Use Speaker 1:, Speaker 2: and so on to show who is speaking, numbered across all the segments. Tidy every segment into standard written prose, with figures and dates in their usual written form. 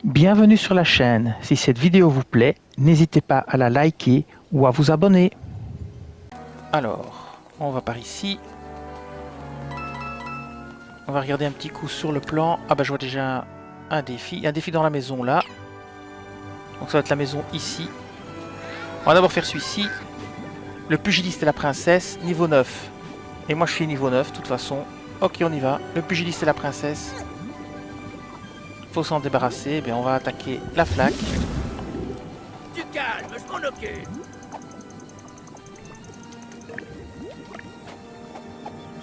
Speaker 1: Bienvenue sur la chaîne. Si cette vidéo vous plaît, n'hésitez pas à la liker ou à vous abonner. Alors, on va par ici. On va regarder un petit coup sur le plan. Ah bah je vois déjà un défi. Il y a un défi dans la maison là. Donc ça va être la maison ici. On va d'abord faire celui-ci. Le pugiliste et la princesse, niveau 9. Et moi je suis niveau 9 de toute façon. Ok, on y va. Le pugiliste et la princesse. Faut s'en débarrasser. Eh bien, on va attaquer la flaque.
Speaker 2: Du calme, je m'en occupe.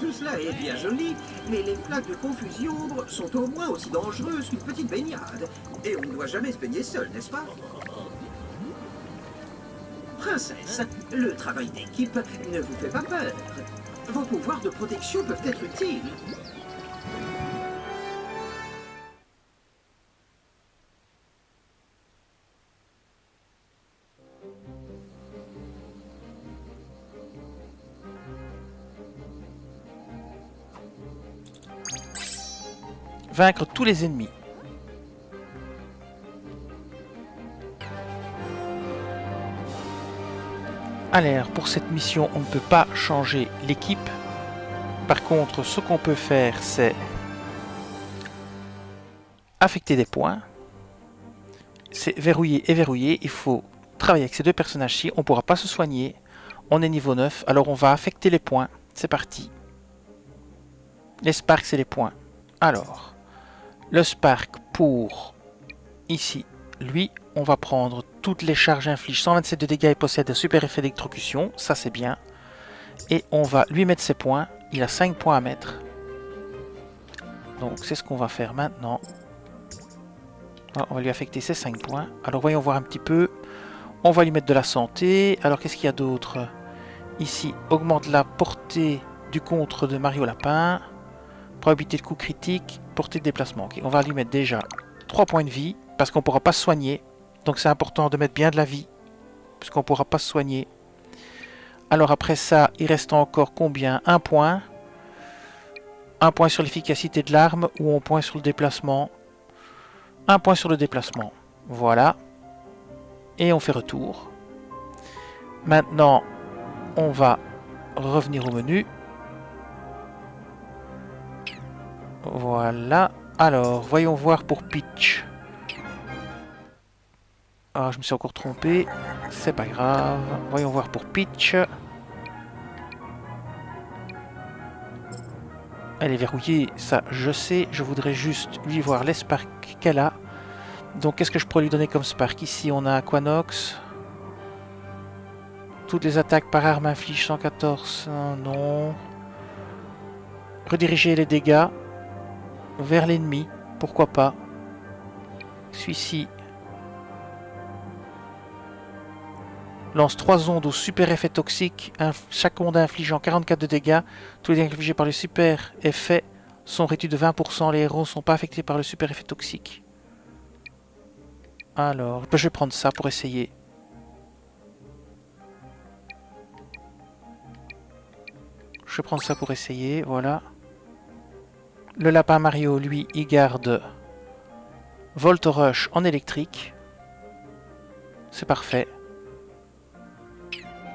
Speaker 3: Tout cela est bien joli, mais les flaques de confusion sont au moins aussi dangereuses qu'une petite baignade. Et on ne doit jamais se baigner seul, n'est-ce pas? Princesse, le travail d'équipe ne vous fait pas peur. Vos pouvoirs de protection peuvent être utiles.
Speaker 1: Vaincre tous les ennemis. Alors, pour cette mission, on ne peut pas changer l'équipe. Par contre, ce qu'on peut faire, c'est affecter des points. C'est verrouiller et verrouiller. Il faut travailler avec ces deux personnages-ci. On ne pourra pas se soigner. On est niveau 9. Alors, on va affecter les points. C'est parti. Les sparks, c'est les points. Alors... Le Spark pour ici, lui, on va prendre toutes les charges infligent 127 de dégâts et possède un super effet d'électrocution, ça c'est bien. Et on va lui mettre ses points, il a 5 points à mettre. Donc c'est ce qu'on va faire maintenant. On va lui affecter ses 5 points. Alors voyons voir un petit peu. On va lui mettre de la santé. Alors qu'est-ce qu'il y a d'autre? Ici, augmente la portée du contre de Mario Lapin. Probabilité de coup critique, portée de déplacement. Okay, on va lui mettre déjà 3 points de vie, parce qu'on ne pourra pas se soigner. Donc c'est important de mettre bien de la vie, parce qu'on ne pourra pas se soigner. Alors après ça, il reste encore combien? Un point. Un point sur l'efficacité de l'arme, ou un point sur le déplacement. Un point sur le déplacement. Voilà. Et on fait retour. Maintenant, on va revenir au menu. Voilà. Alors, voyons voir pour Peach. Ah, je me suis encore trompé. C'est pas grave. Voyons voir pour Peach. Elle est verrouillée, ça je sais. Je voudrais juste lui voir les sparks qu'elle a. Donc, qu'est-ce que je pourrais lui donner comme spark? Ici, on a Aquanox. Toutes les attaques par arme infligent 114. Non. Rediriger les dégâts vers l'ennemi, pourquoi pas. Celui-ci lance 3 ondes au super effet toxique, chaque onde infligeant 44 de dégâts. Tous les dégâts infligés par le super effet sont réduits de 20%. Les héros ne sont pas affectés par le super effet toxique. Alors, je vais prendre ça pour essayer. Je vais prendre ça pour essayer, voilà. Le lapin Mario, lui, il garde Volt Rush en électrique. C'est parfait.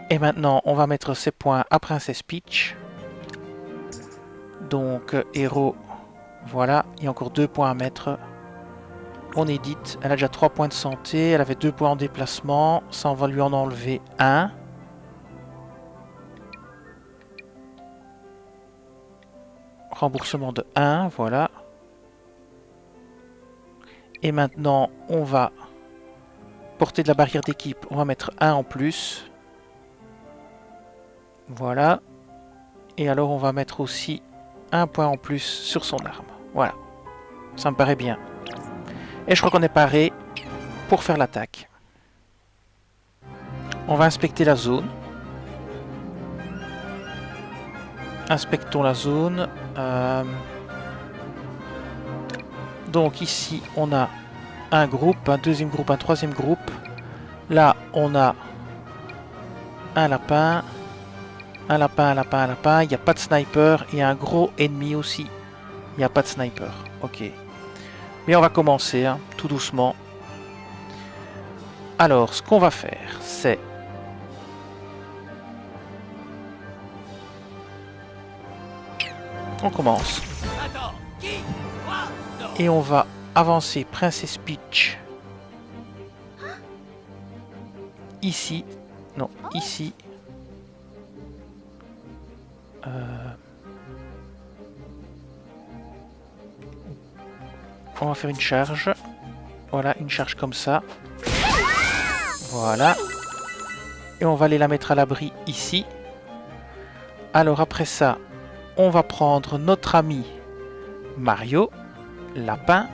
Speaker 1: Et maintenant, on va mettre ses points à Princess Peach. Donc, héros, voilà. Il y a encore 2 points à mettre. On édite. Elle a déjà 3 points de santé. Elle avait 2 points en déplacement. Ça, on va lui en enlever 1. Remboursement de 1, voilà. Et maintenant, on va porter de la barrière d'équipe. On va mettre 1 en plus. Voilà. Et alors, on va mettre aussi 1 point en plus sur son arme. Voilà. Ça me paraît bien. Et je crois qu'on est paré pour faire l'attaque. On va inspecter la zone. Inspectons la zone. Donc ici, on a un groupe, un deuxième groupe, un troisième groupe. Là, on a un lapin. Un lapin, un lapin, un lapin. Il n'y a pas de sniper. Et un gros ennemi aussi. Il n'y a pas de sniper. Ok. Mais on va commencer. Hein. tout doucement. Alors, ce qu'on va faire, c'est... On commence.
Speaker 2: Attends, qui? Moi? Non.
Speaker 1: Et on va avancer Princess Peach. Ici. Non, ici. On va faire une charge. Voilà, une charge comme ça. Voilà. Et on va aller la mettre à l'abri ici. Alors après ça, on va prendre notre ami Mario, lapin.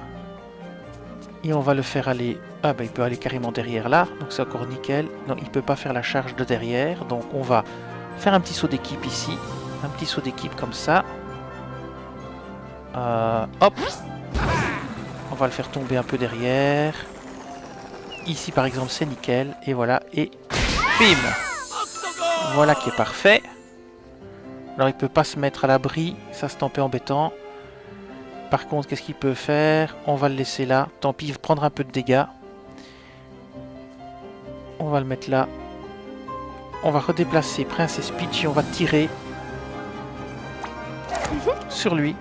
Speaker 1: Et on va le faire aller... Ah ben il peut aller carrément derrière là, donc c'est encore nickel. Non, il peut pas faire la charge de derrière, donc on va faire un petit saut d'équipe ici. Un petit saut d'équipe comme ça. Hop. On va le faire tomber un peu derrière. Ici par exemple c'est nickel. Et voilà, et bim. Voilà qui est parfait. Alors il peut pas se mettre à l'abri, ça c'est un peu embêtant. Par contre, qu'est-ce qu'il peut faire? On va le laisser là. Tant pis, il va prendre un peu de dégâts. On va le mettre là. On va redéplacer Princess Peach et on va tirer sur lui.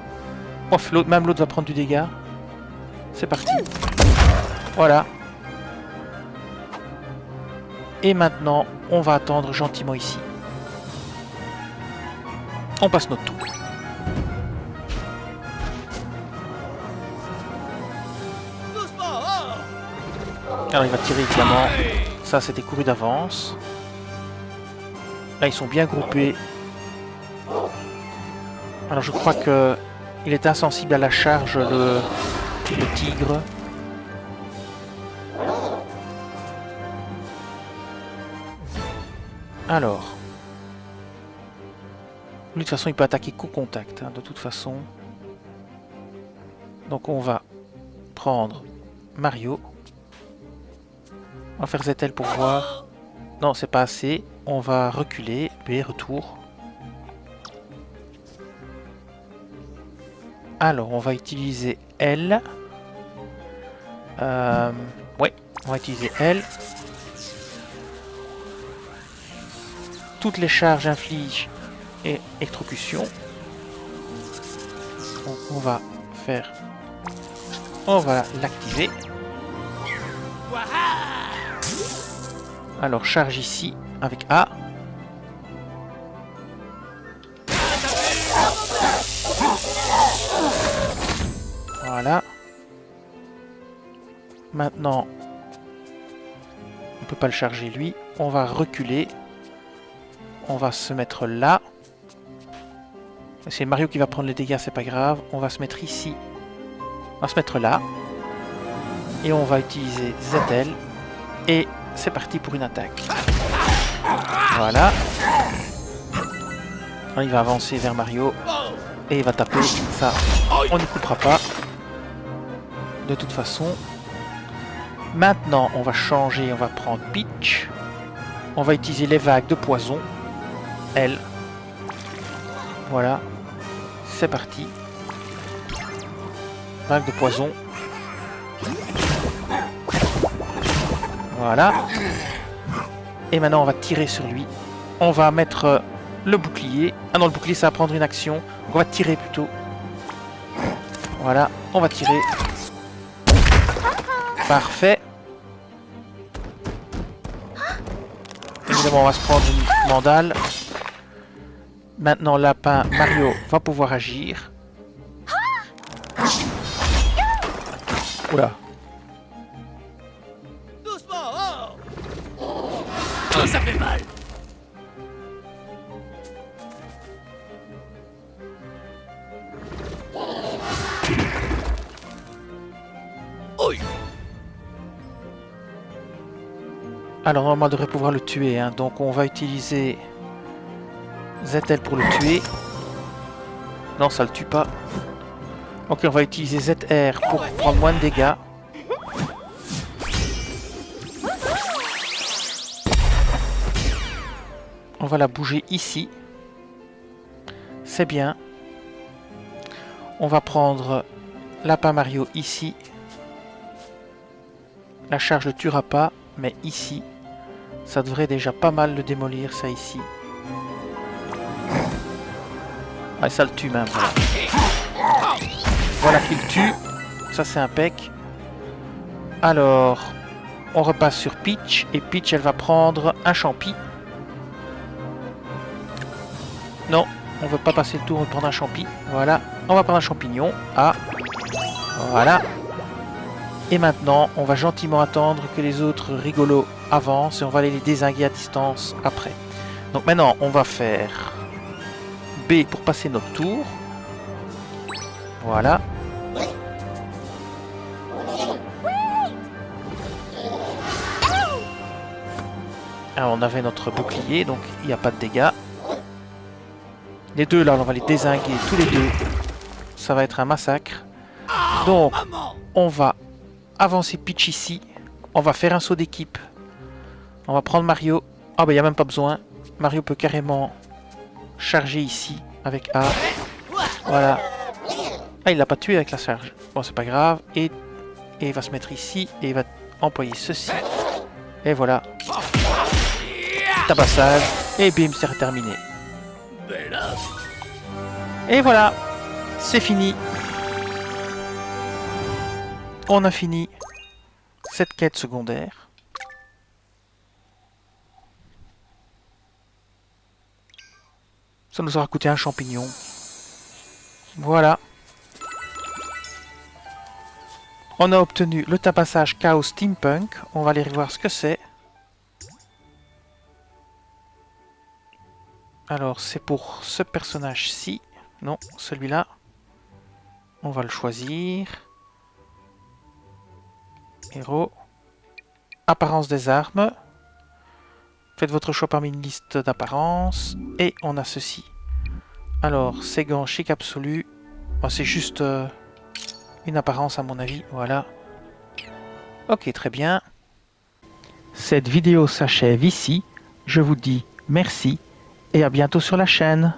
Speaker 1: Ouf, même l'autre va prendre du dégât. C'est parti. Voilà. Et maintenant, on va attendre gentiment ici. On passe notre tour. Alors il va tirer évidemment. Ça c'était couru d'avance. Là ils sont bien groupés. Alors je crois que il est insensible à la charge, le tigre. Alors. Lui de toute façon il peut attaquer qu'au contact, hein, de toute façon. Donc on va prendre Mario. On va faire ZL pour voir. Non, c'est pas assez. On va reculer. B, retour. Alors, on va utiliser L. Ouais, on va utiliser L. Toutes les charges infligent et électrocution. Donc, on va faire... On va l'activer. Alors charge ici avec A. Voilà. Maintenant, on peut pas le charger lui. On va reculer. On va se mettre là. C'est Mario qui va prendre les dégâts, c'est pas grave. On va se mettre ici. On va se mettre là. Et on va utiliser ZL. Et c'est parti pour une attaque. Voilà. Il va avancer vers Mario. Et il va taper. Ça, on n'y coupera pas. De toute façon. Maintenant, on va changer. On va prendre Peach. On va utiliser les vagues de poison. L. Voilà. C'est parti. Vague de poison. Voilà. Et maintenant on va tirer sur lui. On va mettre le bouclier. Ah non, le bouclier ça va prendre une action. On va tirer plutôt. Voilà, on va tirer. Parfait. Évidemment on va se prendre une mandale. Maintenant lapin Mario va pouvoir agir. Oula.
Speaker 2: Oh, ça fait mal. Oui.
Speaker 1: Alors normalement on devrait pouvoir le tuer, hein. Donc on va utiliser ZL pour le tuer. Non, ça le tue pas. Ok, on va utiliser ZR pour prendre moins de dégâts. On va la bouger ici. C'est bien. On va prendre Lapin Mario ici. La charge le tuera pas, mais ici, ça devrait déjà pas mal le démolir, ça ici. Ouais, ça le tue même. Voilà, voilà qu'il tue. Ça, c'est impec. Alors, on repasse sur Peach. Et Peach, elle va prendre un champi. Non, on veut pas passer le tour, on veut prendre un champi. Voilà, on va prendre un champignon. Ah, voilà. Et maintenant, on va gentiment attendre que les autres rigolos avancent et on va aller les dézinguer à distance après. Donc maintenant, on va faire B pour passer notre tour. Voilà. Alors, on avait notre bouclier, donc il n'y a pas de dégâts. Les deux là, on va les dézinguer tous les deux. Ça va être un massacre. Donc, on va avancer Peach ici. On va faire un saut d'équipe. On va prendre Mario. Ah bah il n'y a même pas besoin. Mario peut carrément charger ici avec A. Voilà. Ah, il l'a pas tué avec la charge. Bon, c'est pas grave. Et il va se mettre ici et il va employer ceci. Et voilà. Tabassage. Et bim, c'est terminé. Et voilà. C'est fini. On a fini cette quête secondaire. Ça nous aura coûté un champignon. Voilà. On a obtenu le tabassage Chaos Steampunk. On va aller revoir ce que c'est. Alors, c'est pour ce personnage-ci. Non, celui-là. On va le choisir. Héros. Apparence des armes. Faites votre choix parmi une liste d'apparence. Et on a ceci. Alors, ces gants chic absolu. Oh, c'est juste une apparence à mon avis. Voilà. Ok, très bien. Cette vidéo s'achève ici. Je vous dis merci et à bientôt sur la chaîne.